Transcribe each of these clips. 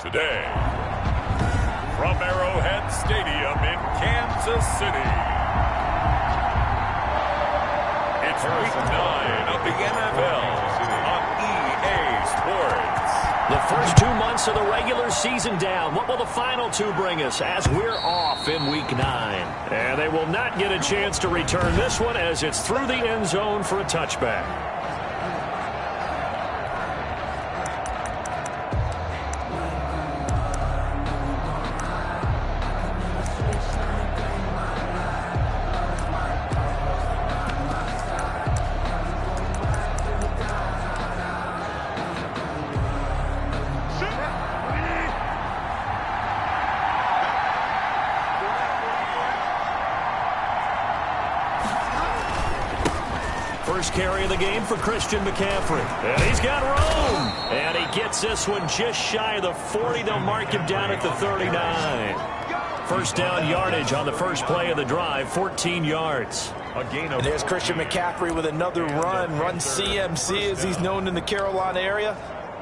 Today, from Arrowhead Stadium in Kansas City, it's Week 9 of the NFL on EA Sports. The first 2 months of the regular season down. What will the final 2 bring us as we're off in Week 9? And they will not get a chance to return this one as it's through the end zone for a touchback. First carry of the game for Christian McCaffrey. And he's got room. And he gets this one just shy of the 40. They'll mark him down at the 39. First down yardage on the first play of the drive, 14 yards. And there's Christian McCaffrey with another run CMC as he's known in the Carolina area.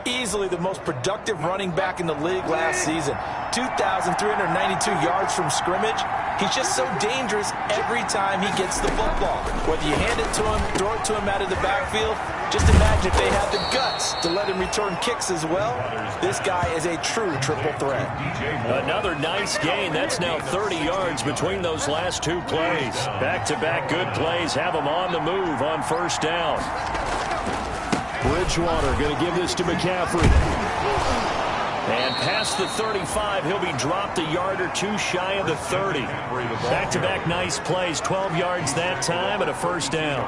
Easily the most productive running back in the league last season. 2,392 yards from scrimmage. He's just so dangerous every time he gets the football. Whether you hand it to him, throw it to him out of the backfield, just imagine if they had the guts to let him return kicks as well. This guy is a true triple threat. Another nice gain. That's now 30 yards between those last 2 plays. Back-to-back good plays have him on the move on first down. Bridgewater going to give this to McCaffrey. And past the 35, he'll be dropped a yard or 2 shy of the 30. Back-to-back nice plays, 12 yards that time and a first down.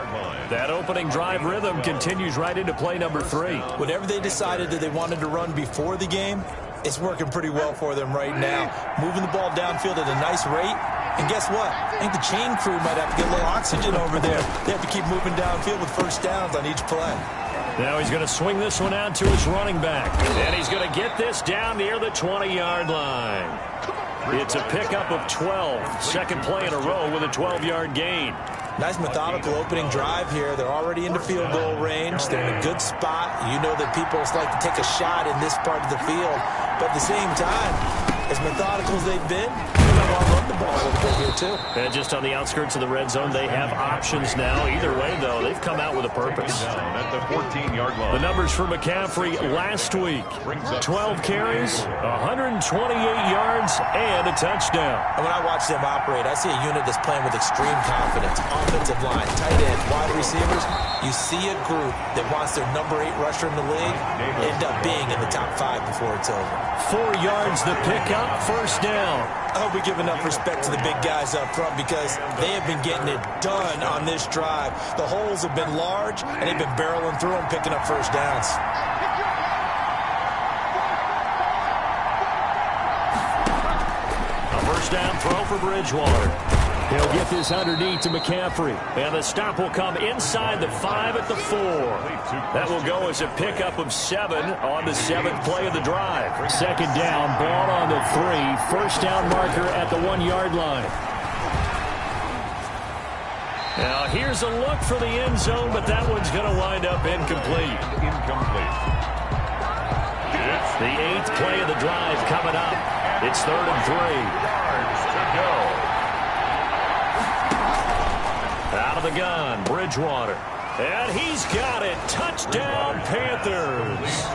That opening drive rhythm continues right into play number 3. Whatever they decided that they wanted to run before the game, it's working pretty well for them right now. Moving the ball downfield at a nice rate. And guess what? I think the chain crew might have to get a little oxygen over there. They have to keep moving downfield with first downs on each play. Now he's going to swing this one out to his running back. And he's going to get this down near the 20-yard line. It's a pickup of 12. Second play in a row with a 12-yard gain. Nice methodical opening drive here. They're already into field goal range. They're in a good spot. You know that people like to take a shot in this part of the field. But at the same time, as methodical as they've been, they're going to want to run the ball a little bit here, too. And just on the outskirts of the red zone, they have options now. Either way, though, they've come out with a purpose. At the 14-yard line. The numbers for McCaffrey last week. 12 carries, 128 yards, and a touchdown. And when I watch them operate, I see a unit that's playing with extreme confidence. Offensive line, tight end, wide receivers. You see a group that wants their number 8 rusher in the league end up being in the top 5 before it's over. 4 yards the pickup, first down. I hope we give enough respect to the big guys up front because they have been getting it done on this drive. The holes have been large, and they've been barreling through them, picking up first downs. A first down throw for Bridgewater. He'll get this underneath to McCaffrey. And the stop will come inside the 5 at the 4. That will go as a pickup of 7 on the 7th play of the drive. Second down, ball on the 3. First down marker at the 1-yard line. Now here's a look for the end zone, but that one's going to wind up incomplete. The 8th play of the drive coming up. It's 3rd and 3. Yards to go. Out of the gun, Bridgewater. And he's got it. Touchdown, Panthers.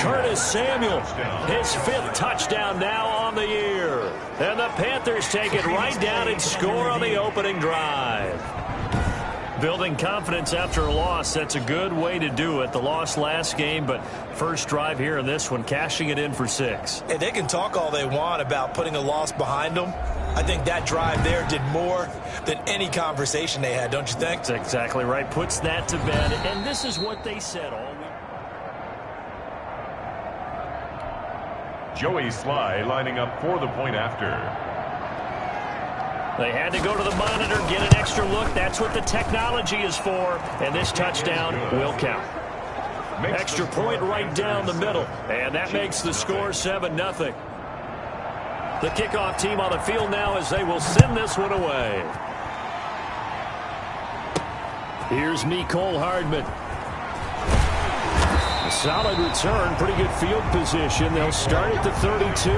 Curtis Samuel, his 5th touchdown now on the year. And the Panthers take it right down and score on the opening drive. Building confidence after a loss, that's a good way to do it. The loss last game, but first drive here in this one, cashing it in for 6. And they can talk all they want about putting a loss behind them. I think that drive there did more than any conversation they had, don't you think? That's exactly right. Puts that to bed, and this is what they said all week. Joey Sly lining up for the point after. They had to go to the monitor, get an extra look. That's what the technology is for, and this touchdown will count. Extra point right down the middle, and that makes the score 7-0. The kickoff team on the field now as they will send this one away. Here's Mecole Hardman. Solid return, pretty good field position. They'll start at the 32.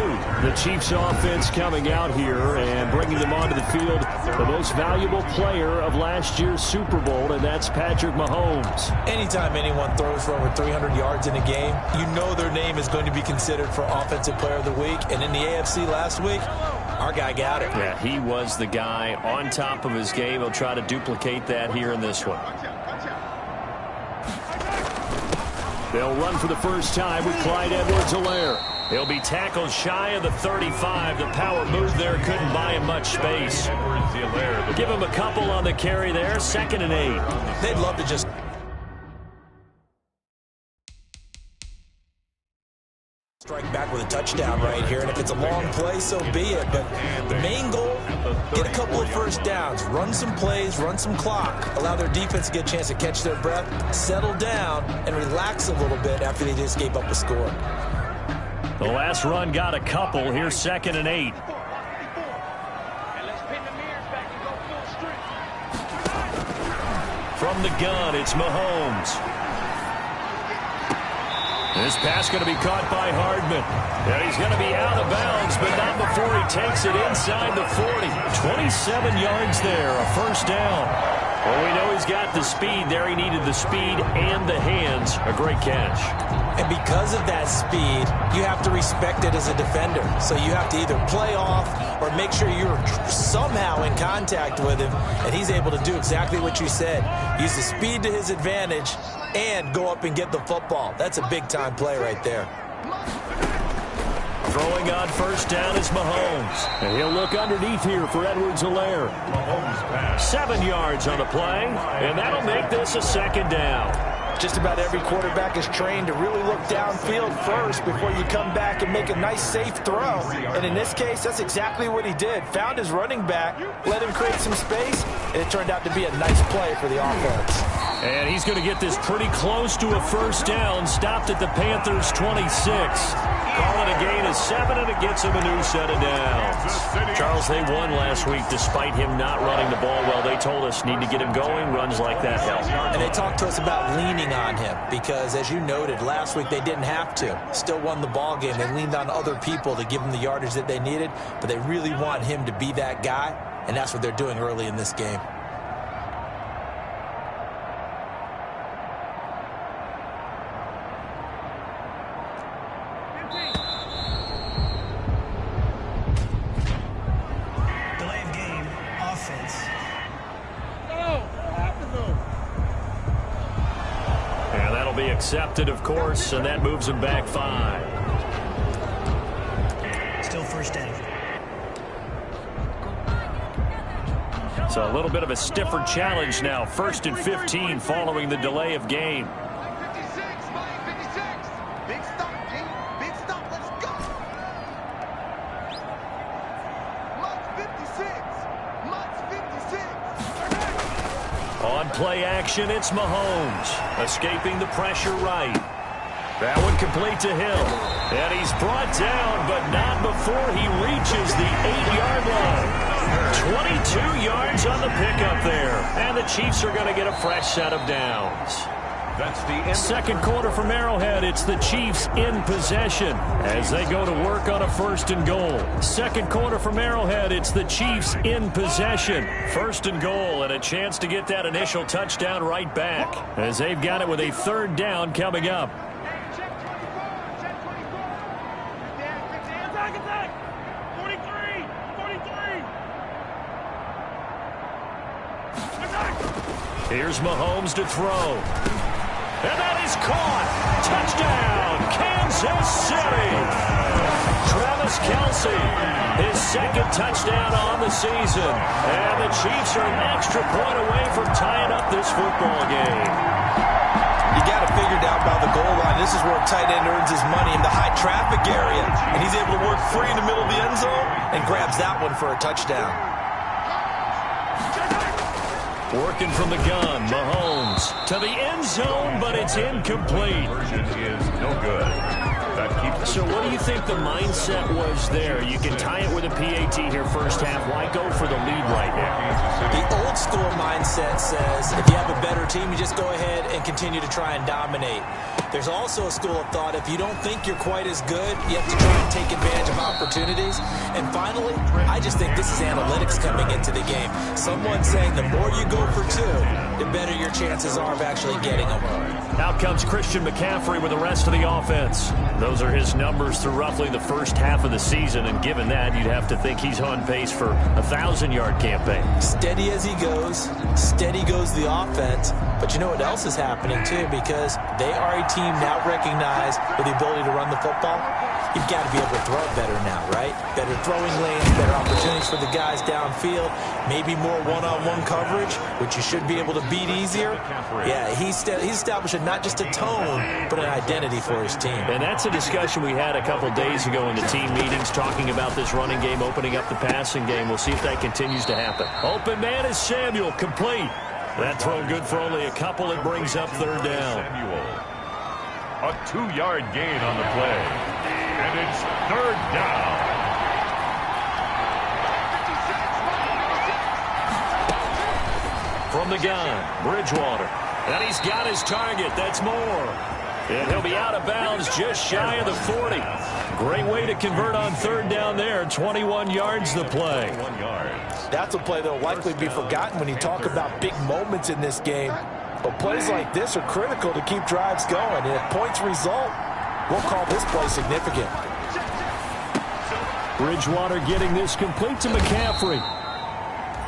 The Chiefs offense coming out here and bringing them onto the field, the most valuable player of last year's Super Bowl, and that's Patrick Mahomes. Anytime anyone throws for over 300 yards in a game, you know their name is going to be considered for Offensive Player of the Week. And in the AFC last week, our guy got it. Yeah, he was the guy on top of his game. He'll try to duplicate that here in this one. They'll run for the first time with Clyde Edwards-Helaire. He'll be tackled shy of the 35. The power move there couldn't buy him much space. Give him a couple on the carry there. 2nd and 8. They'd love to just strike back with a touchdown right here, and if it's a long play, so be it. But the main goal, get a couple of first downs, run some plays, run some clock, allow their defense to get a chance to catch their breath, settle down, and relax a little bit after they just gave up a score. The last run got a couple. Here's 2nd and 8. From the gun, it's Mahomes. This pass going to be caught by Hardman. And he's going to be out of bounds, but not before he takes it inside the 40. 27 yards there, a first down. Well, we know he's got the speed there. He needed the speed and the hands. A great catch. And because of that speed, you have to respect it as a defender. So you have to either play off or make sure you're somehow in contact with him, and he's able to do exactly what you said. Use the speed to his advantage and go up and get the football. That's a big-time play right there. Throwing on first down is Mahomes. And he'll look underneath here for Edwards-Helaire. 7 yards on the play, and that'll make this a 2nd down. Just about every quarterback is trained to really look downfield first before you come back and make a nice, safe throw. And in this case, that's exactly what he did. Found his running back, let him create some space, and it turned out to be a nice play for the offense. And he's going to get this pretty close to a first down. Stopped at the Panthers' 26. Call it a gain of 7, and it gets him a new set of downs. Charles, they won last week despite him not running the ball well. They told us need to get him going. Runs like that help. And they talked to us about leaning on him because, as you noted, last week they didn't have to. Still won the ball game. They leaned on other people to give them the yardage that they needed, but they really want him to be that guy, and that's what they're doing early in this game. Accepted, of course, and that moves him back 5. Still first down. So a little bit of a stiffer challenge now. 1st and 15 following the delay of game. On play action, it's Mahomes. Escaping the pressure right. That one complete to Hill. And he's brought down, but not before he reaches the 8-yard line. 22 yards on the pickup there. And the Chiefs are going to get a fresh set of downs. That's the end. 2nd quarter from Arrowhead. It's the Chiefs in possession as they go to work on a 1st and goal. 2nd quarter from Arrowhead. It's the Chiefs in possession. 1st and goal, and a chance to get that initial touchdown right back as they've got it with a 3rd down coming up. Here's Mahomes to throw. And that is caught. Touchdown, Kansas City. Travis Kelce, his 2nd touchdown on the season. And the Chiefs are an extra point away from tying up this football game. You got to figure down by the goal line. This is where a tight end earns his money, in the high traffic area. And he's able to work free in the middle of the end zone and grabs that one for a touchdown. Working from the gun, Mahomes to the end zone, but it's incomplete. Version is no good. That keeps. So what do you think the mindset was there? You can tie it with a PAT here first half. Why go for the lead right now? The old school mindset says if you have a better team, you just go ahead and continue to try and dominate. There's also a school of thought, if you don't think you're quite as good, you have to try and take advantage of opportunities. And finally, I just think this is analytics coming into the game. Someone's saying the more you go for two, the better your chances are of actually getting them. Out comes Christian McCaffrey with the rest of the offense. Those are his numbers through roughly the first half of the season, and given that, you'd have to think he's on pace for a 1,000-yard campaign. Steady as he goes, steady goes the offense. But you know what else is happening, too, because they are a team now recognized with the ability to run the football. You've got to be able to throw it better now, right? Better throwing lanes, better opportunities for the guys downfield, maybe more one-on-one coverage, which you should be able to beat easier. Yeah, he's establishing not just a tone, but an identity for his team. And that's a discussion we had a couple days ago in the team meetings, talking about this running game, opening up the passing game. We'll see if that continues to happen. Open man is Samuel, complete. That throw good for only a couple. It brings up third down. A 2-yard gain on the play. And it's third down. From the gun, Bridgewater. And he's got his target. That's more. And he'll be out of bounds just shy of the 40. Great way to convert on third down there. 21 yards the play. That's a play that will likely be forgotten when you talk about big moments in this game. But plays like this are critical to keep drives going. And if points result, we'll call this play significant. Bridgewater getting this complete to McCaffrey.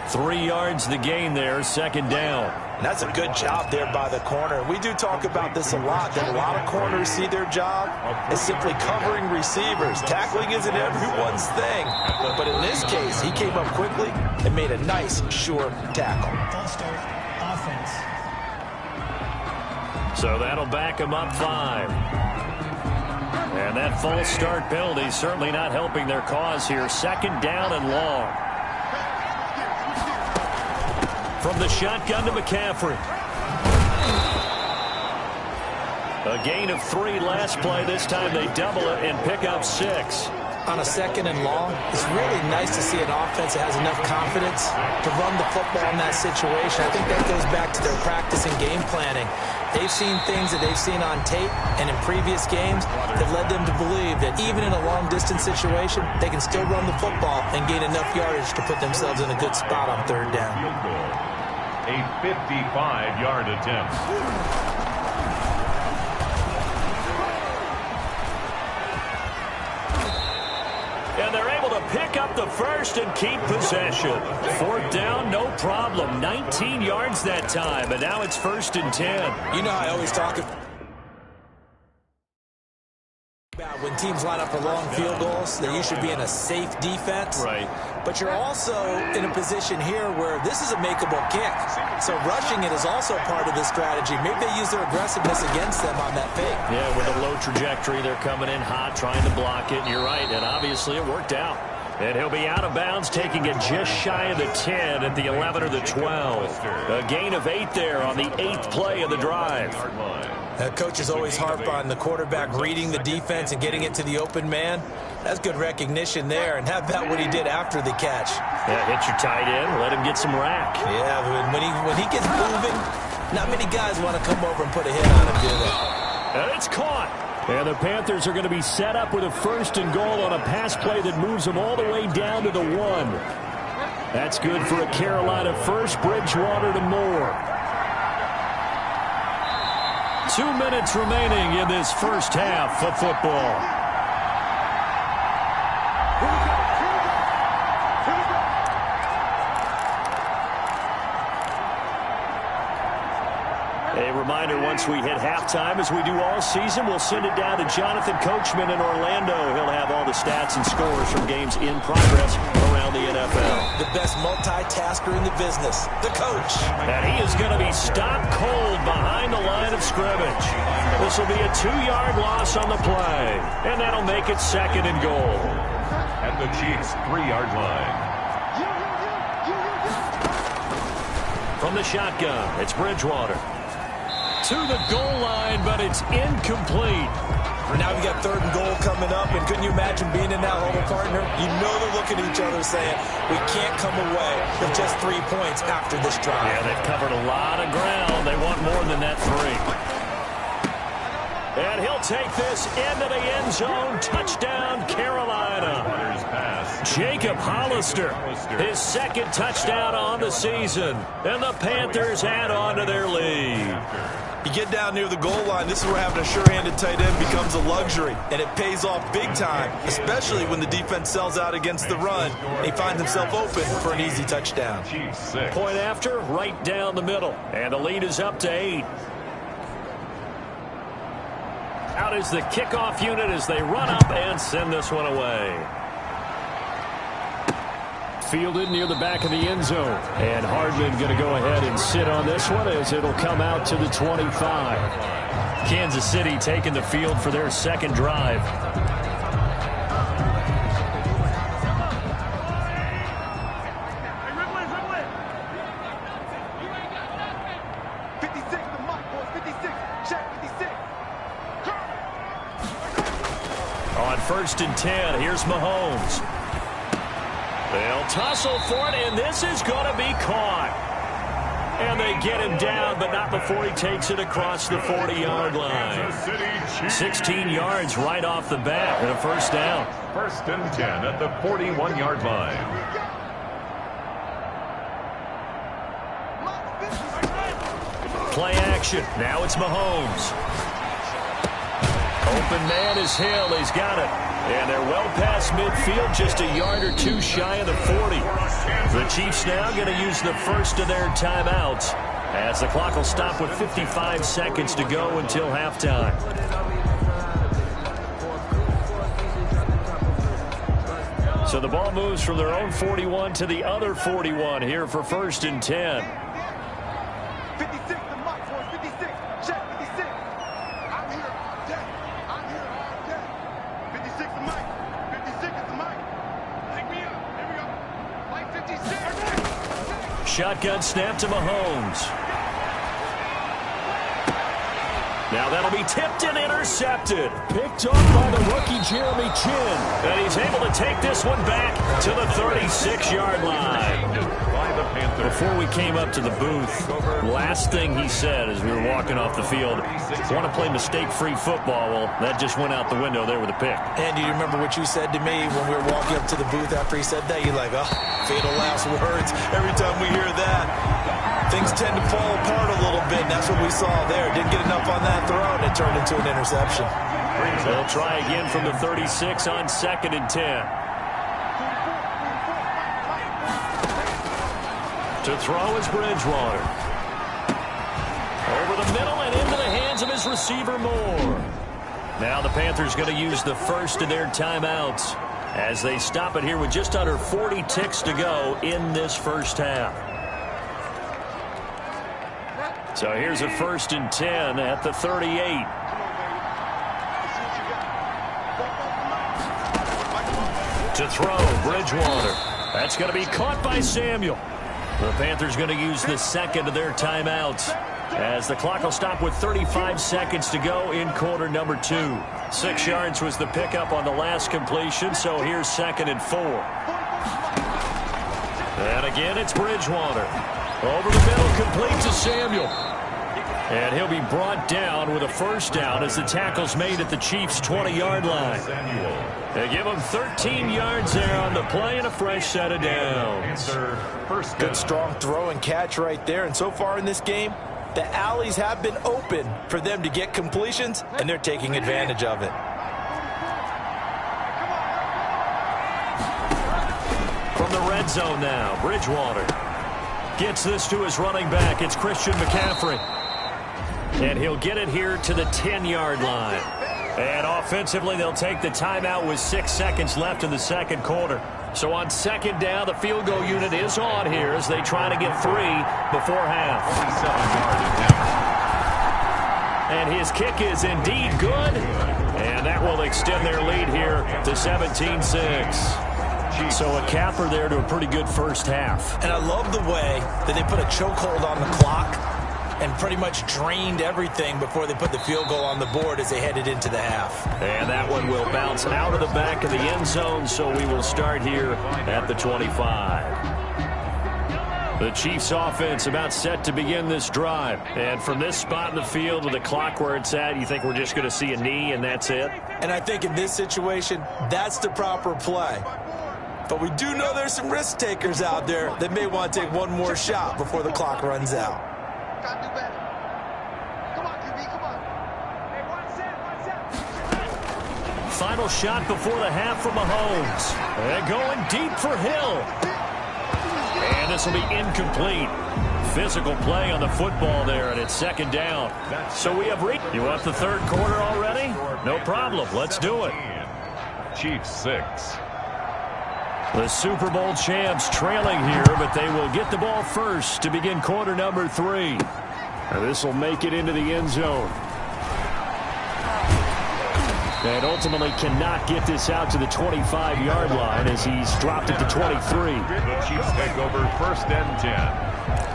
3 yards the gain there, second down. And that's a good job there by the corner. We do talk about this a lot, that a lot of corners see their job as simply covering receivers. Tackling isn't everyone's thing. But in this case, he came up quickly and made a nice, sure tackle. So that'll back him up 5. And that false start penalty certainly not helping their cause here. Second down and long. From the shotgun to McCaffrey. A gain of 3 last play. This time they double it and pick up 6. On a second and long, it's really nice to see an offense that has enough confidence to run the football in that situation. I think that goes back to their practice and game planning. They've seen things that they've seen on tape and in previous games that led them to believe that even in a long-distance situation, they can still run the football and gain enough yardage to put themselves in a good spot on third down. A 55-yard attempt. And they're able to pick up the first and keep possession. Fourth down, no problem. 19 yards that time, and now it's 1st and 10. You know I always talk about when teams line up for long field goals, that you should be in a safe defense. Right. But you're also in a position here where this is a makeable kick. So rushing it is also part of the strategy. Maybe they use their aggressiveness against them on that fake. Yeah, with a low trajectory, they're coming in hot, trying to block it. And you're right, and obviously it worked out. And he'll be out of bounds, taking it just shy of the 10 at the 11 or the 12. A gain of 8 there on the 8th play of the drive. Coaches always harp on the quarterback reading the defense and getting it to the open man. That's good recognition there. And how about what he did after the catch? Yeah, hit your tight end, let him get some rack. Yeah, when he gets moving, not many guys want to come over and put a hit on him, do they? And it's caught. And the Panthers are going to be set up with a 1st and goal on a pass play that moves them all the way down to the 1. That's good for a Carolina first. Bridgewater to Moore. 2 minutes remaining in this first half of football. A reminder, once we hit halftime, as we do all season, we'll send it down to Jonathan Coachman in Orlando. He'll have all the stats and scores from games in progress around the NFL. The best multitasker in the business, the coach. And he is going to be stopped cold behind the line of scrimmage. This will be a 2-yard loss on the play, and that'll make it 2nd and goal. At the Chiefs' 3-yard line. From the shotgun, it's Bridgewater. To the goal line, but it's incomplete. Now we got 3rd and goal coming up, and couldn't you imagine being in that huddle, partner? You know they're looking at each other saying, we can't come away with just 3 points after this drive. Yeah, they've covered a lot of ground. They want more than that 3. And he'll take this into the end zone. Touchdown, Carolina. Jacob Hollister, his second touchdown on the season. And the Panthers add on to their lead. You get down near the goal line, this is where having a sure-handed tight end becomes a luxury, and it pays off big time, especially when the defense sells out against the run, and he finds himself open for an easy touchdown. Point after, right down the middle, and the lead is up to 8. Out is the kickoff unit as they run up and send this one away. Fielded near the back of the end zone. And Hardman going to go ahead and sit on this one as it'll come out to the 25. Kansas City taking the field for their second drive. On 1st and 10, here's Mahomes. They'll tussle for it, and this is going to be caught. And they get him down, but not before he takes it across the 40-yard line. 16 yards right off the bat and a first down. 1st and 10 at the 41-yard line. Play action. Now it's Mahomes. Open man is Hill. He's got it. And they're well past midfield, just a yard or two shy of the 40. The Chiefs now going to use the first of their timeouts as the clock will stop with 55 seconds to go until halftime. So the ball moves from their own 41 to the other 41 here for 1st and 10. Shotgun snap to Mahomes. Now that'll be tipped and intercepted. Picked off by the rookie Jeremy Chin. And he's able to take this one back to the 36-yard line. Before we came up to the booth, last thing he said as we were walking off the field, want to play mistake-free football. Well, that just went out the window there with a pick. And do you remember what you said to me when we were walking up to the booth after he said that? You're like, oh, fatal last words. Every time we hear that, things tend to fall apart a little bit, and that's what we saw there. Didn't get enough on that throw, and it turned into an interception. They'll try again from the 36 on 2nd and 10. To throw is Bridgewater. Over the middle and into the hands of his receiver Moore. Now the Panthers going to use the first of their timeouts as they stop it here with just under 40 ticks to go in this first half. So here's a 1st and 10 at the 38. To throw, Bridgewater. That's going to be caught by Samuel. The Panthers going to use the second of their timeouts as the clock will stop with 35 seconds to go in quarter number 2. 6 yards was the pickup on the last completion, so here's 2nd and 4. And again, it's Bridgewater. Over the middle, complete to Samuel. And he'll be brought down with a first down as the tackle's made at the Chiefs' 20-yard line. They give him 13 yards there on the play and a fresh set of downs. Good strong throw and catch right there. And so far in this game, the alleys have been open for them to get completions, and they're taking advantage of it. From the red zone now, Bridgewater gets this to his running back. It's Christian McCaffrey. And he'll get it here to the 10-yard line. And offensively, they'll take the timeout with 6 seconds left in the second quarter. So on 2nd down, the field goal unit is on here as they try to get 3 before half. And his kick is indeed good. And that will extend their lead here to 17-6. So a capper there to a pretty good first half. And I love the way that they put a chokehold on the clock and pretty much drained everything before they put the field goal on the board as they headed into the half. And that one will bounce out of the back of the end zone, so we will start here at the 25. The Chiefs offense about set to begin this drive. And from this spot in the field with the clock where it's at, you think we're just going to see a knee and that's it? And I think in this situation, that's the proper play. But we do know there's some risk takers out there that may want to take one more shot before the clock runs out. Gotta do better. Come on, QB, come on. Hey, one set. Final shot before the half from Mahomes. And going deep for Hill. And this will be incomplete. Physical play on the football there, and it's second down. So we have You want the third quarter already? No problem. Let's do it. Chiefs 6. The Super Bowl champs trailing here, but they will get the ball first to begin quarter number 3. And this will make it into the end zone. And ultimately cannot get this out to the 25-yard line as he's dropped it to 23. The Chiefs take over 1st and 10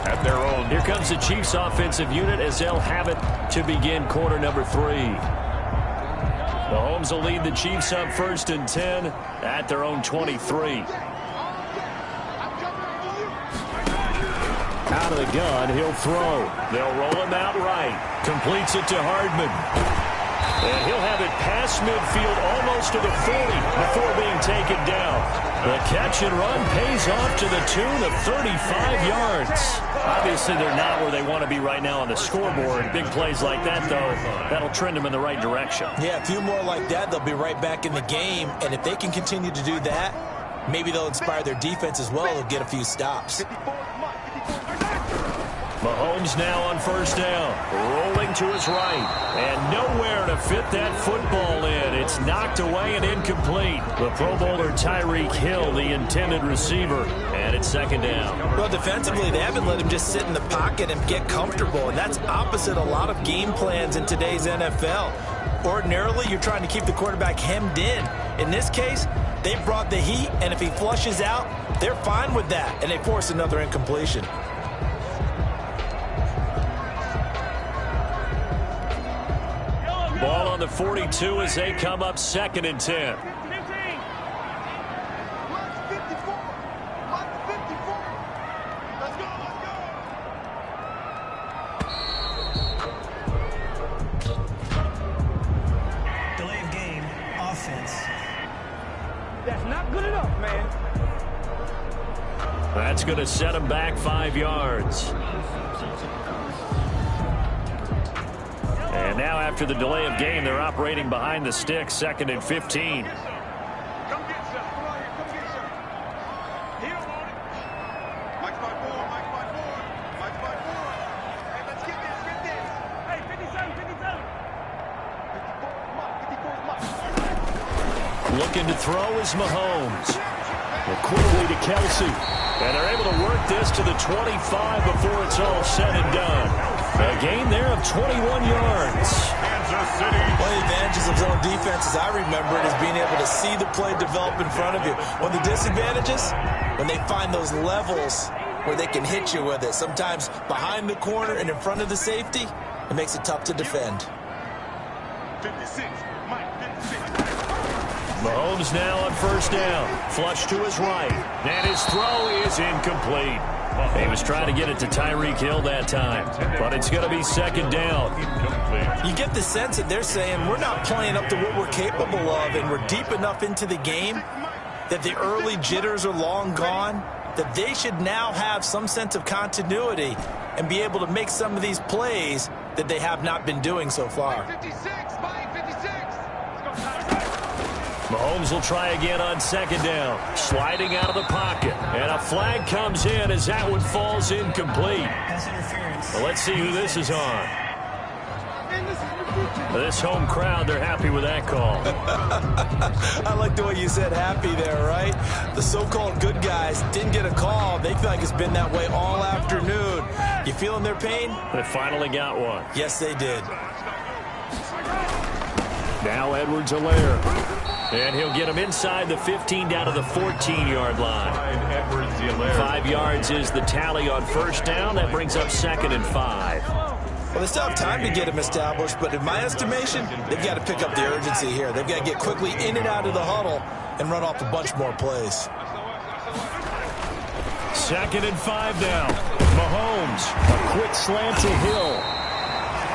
at their own. Here comes the Chiefs offensive unit as they'll have it to begin quarter number 3. Mahomes will lead the Chiefs up 1st and 10 at their own 23. Out of the gun, he'll throw. They'll roll him out right. Completes it to Hardman. And he'll have it past midfield almost to the 40 before being taken down. The catch and run pays off to the tune of 35 yards. Obviously, they're not where they want to be right now on the scoreboard. Big plays like that, though, that'll trend them in the right direction. Yeah, a few more like that, they'll be right back in the game. And if they can continue to do that, maybe they'll inspire their defense as well. They'll get a few stops. Mahomes now on 1st down, rolling to his right, and nowhere to fit that football in. It's knocked away and incomplete. The Pro Bowler Tyreek Hill, the intended receiver, and it's 2nd down. Well, defensively, they haven't let him just sit in the pocket and get comfortable, and that's opposite a lot of game plans in today's NFL. Ordinarily, you're trying to keep the quarterback hemmed in. In this case, they brought the heat, and if he flushes out, they're fine with that, and they force another incompletion. Ball on the 42 as they come up 2nd and 10. Delay of game, offense. That's not good enough, man. That's going to set him back 5 yards. And now after the delay of game, they're operating behind the sticks, 2nd and 15. Come get some. Come on here, come get some. He don't want it. Mike's my boy, Mike's my boy. Mike's my boy. Hey, let's get this, get this. Hey, 57, 57. 54, Mike, 54, Mike. Looking to throw is Mahomes. Well, quickly to Kelsey. And they're able to work this to the 25 before it's all said and done. A gain there of 21 yards. Kansas City. One of the advantages of zone defense, as I remember it, is being able to see the play develop in front of you. One of the disadvantages, when they find those levels where they can hit you with it. Sometimes behind the corner and in front of the safety, it makes it tough to defend. 56, Mike, 56. Mahomes now on 1st down. Flush to his right. And his throw is incomplete. He was trying to get it to Tyreek Hill that time. But it's going to be 2nd down. You get the sense that they're saying we're not playing up to what we're capable of, and we're deep enough into the game that the early jitters are long gone, that they should now have some sense of continuity and be able to make some of these plays that they have not been doing so far. 56, Mike, 56. Mahomes will try again on 2nd down. Sliding out of the pocket. And a flag comes in as that one falls incomplete. Pass interference. Well, let's see who this is on. This home crowd, they're happy with that call. I like the way you said happy there, right? The so-called good guys didn't get a call. They feel like it's been that way all afternoon. You feeling their pain? They finally got one. Yes, they did. Now Edwards-Helaire. And he'll get him inside the 15 down to the 14-yard line. 5 yards is the tally on 1st down. That brings up 2nd and 5. Well, they still have time to get him established, but in my estimation, they've got to pick up the urgency here. They've got to get quickly in and out of the huddle and run off a bunch more plays. 2nd and 5 now. Mahomes, a quick slant to Hill.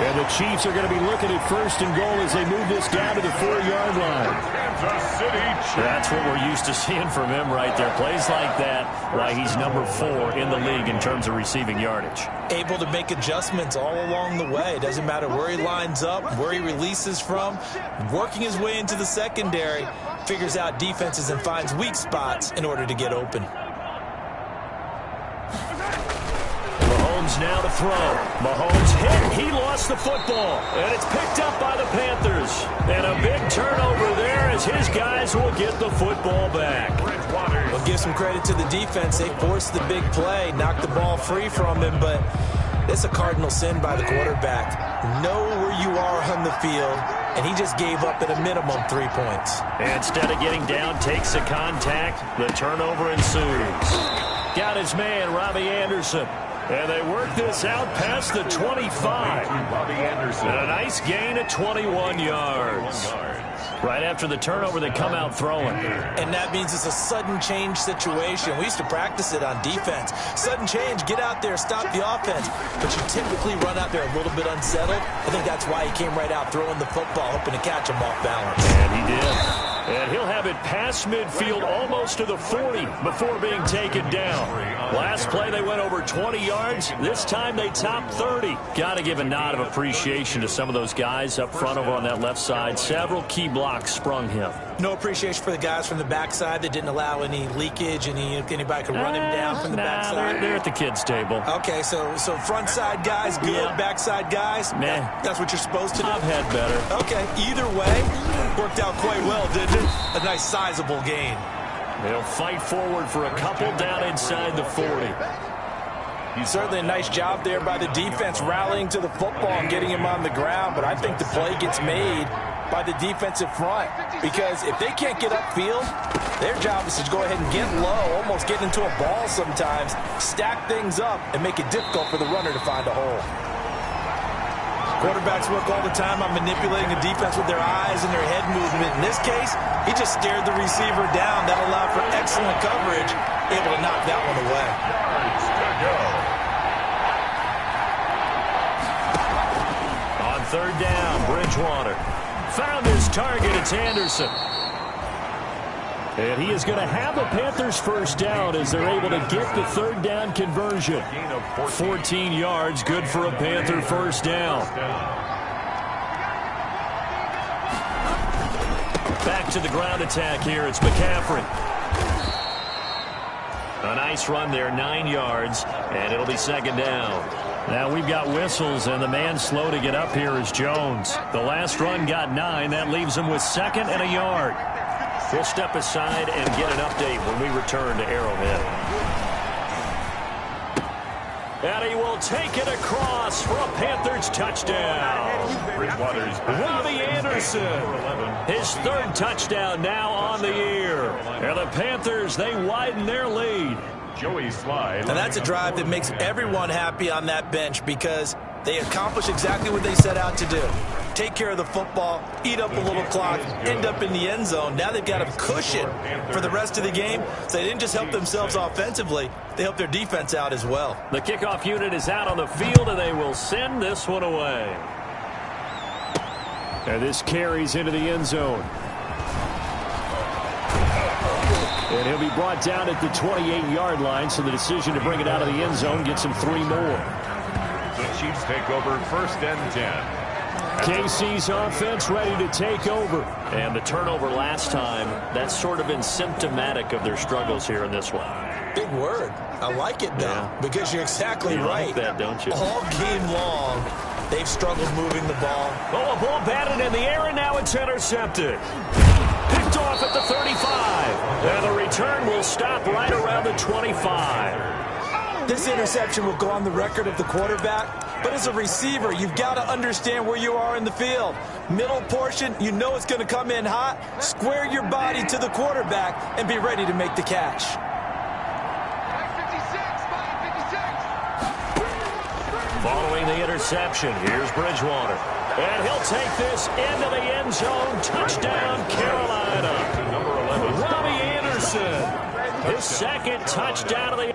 And the Chiefs are going to be looking at 1st and goal as they move this down to the 4-yard line. That's what we're used to seeing from him right there. Plays like that, why he's number 4 in the league in terms of receiving yardage. Able to make adjustments all along the way. Doesn't matter where he lines up, where he releases from. Working his way into the secondary, figures out defenses and finds weak spots in order to get open. Now to throw. Mahomes hit. He lost the football. And it's picked up by the Panthers. And a big turnover there as his guys will get the football back. We'll give some credit to the defense. They forced the big play, knocked the ball free from him, but it's a cardinal sin by the quarterback. Know where you are on the field, and he just gave up at a minimum 3 points. Instead of getting down, takes the contact. The turnover ensues. Got his man, Robbie Anderson. And they work this out past the 25. And a nice gain of 21 yards. Right after the turnover, they come out throwing. And that means it's a sudden change situation. We used to practice it on defense. Sudden change, get out there, stop the offense. But you typically run out there a little bit unsettled. I think that's why he came right out throwing the football, hoping to catch him off balance. And he did. And he'll have it past midfield almost to the 40 before being taken down. Last play, they went over 20 yards. This time, they topped 30. Got to give a nod of appreciation to some of those guys up front over on that left side. Several key blocks sprung him. No appreciation for the guys from the backside that didn't allow any leakage, anybody could run him down from the backside. They're at the kids' table. Okay, so front side guys good, backside guys, nah. That's what you're supposed to do? I've had better. Okay, either way, worked out quite well, didn't it? A nice sizable gain. They'll fight forward for a couple down inside the 40. Certainly a nice job there by the defense rallying to the football and getting him on the ground, but I think the play gets made by the defensive front because if they can't get upfield, their job is to go ahead and get low, almost get into a ball sometimes, stack things up, and make it difficult for the runner to find a hole. Quarterbacks work all the time on manipulating the defense with their eyes and their head movement. In this case, he just stared the receiver down. That allowed for excellent coverage, able to knock that one away. On 3rd down, Bridgewater found his target. It's Anderson. And he is going to have the Panthers 1st down as they're able to get the 3rd down conversion. 14 yards, good for a Panther 1st down. Back to the ground attack here. It's McCaffrey. A nice run there, 9 yards, and it'll be 2nd down. Now we've got whistles, and the man slow to get up here is Jones. The last run got 9. That leaves him with 2nd and a yard. We'll step aside and get an update when we return to Arrowhead. And he will take it across for a Panthers touchdown. Robbie Anderson, his 3rd touchdown now on the year. And the Panthers, they widen their lead. And that's a drive that makes everyone happy on that bench because they accomplish exactly what they set out to do. Take care of the football, eat up a little clock, end up in the end zone. Now they've got a cushion for the rest of the game. So they didn't just help themselves offensively, they helped their defense out as well. The kickoff unit is out on the field, and they will send this one away. And this carries into the end zone. And he'll be brought down at the 28-yard line, so the decision to bring it out of the end zone gets him 3 more. The Chiefs take over 1st and 10. KC's offense ready to take over. And the turnover last time, that's sort of been symptomatic of their struggles here in this one. Big word. I like it, though, because you're exactly right. You like that, don't you? All game long, they've struggled moving the ball. Oh, a ball batted in the air, and now it's intercepted. Picked off at the 35. And the return will stop right around the 25. This interception will go on the record of the quarterback. But as a receiver, you've got to understand where you are in the field. Middle portion, you know it's going to come in hot. Square your body to the quarterback and be ready to make the catch. 56. Following the interception, here's Bridgewater. And he'll take this into the end zone. Touchdown, Carolina. Robbie Anderson, his 2nd touchdown of the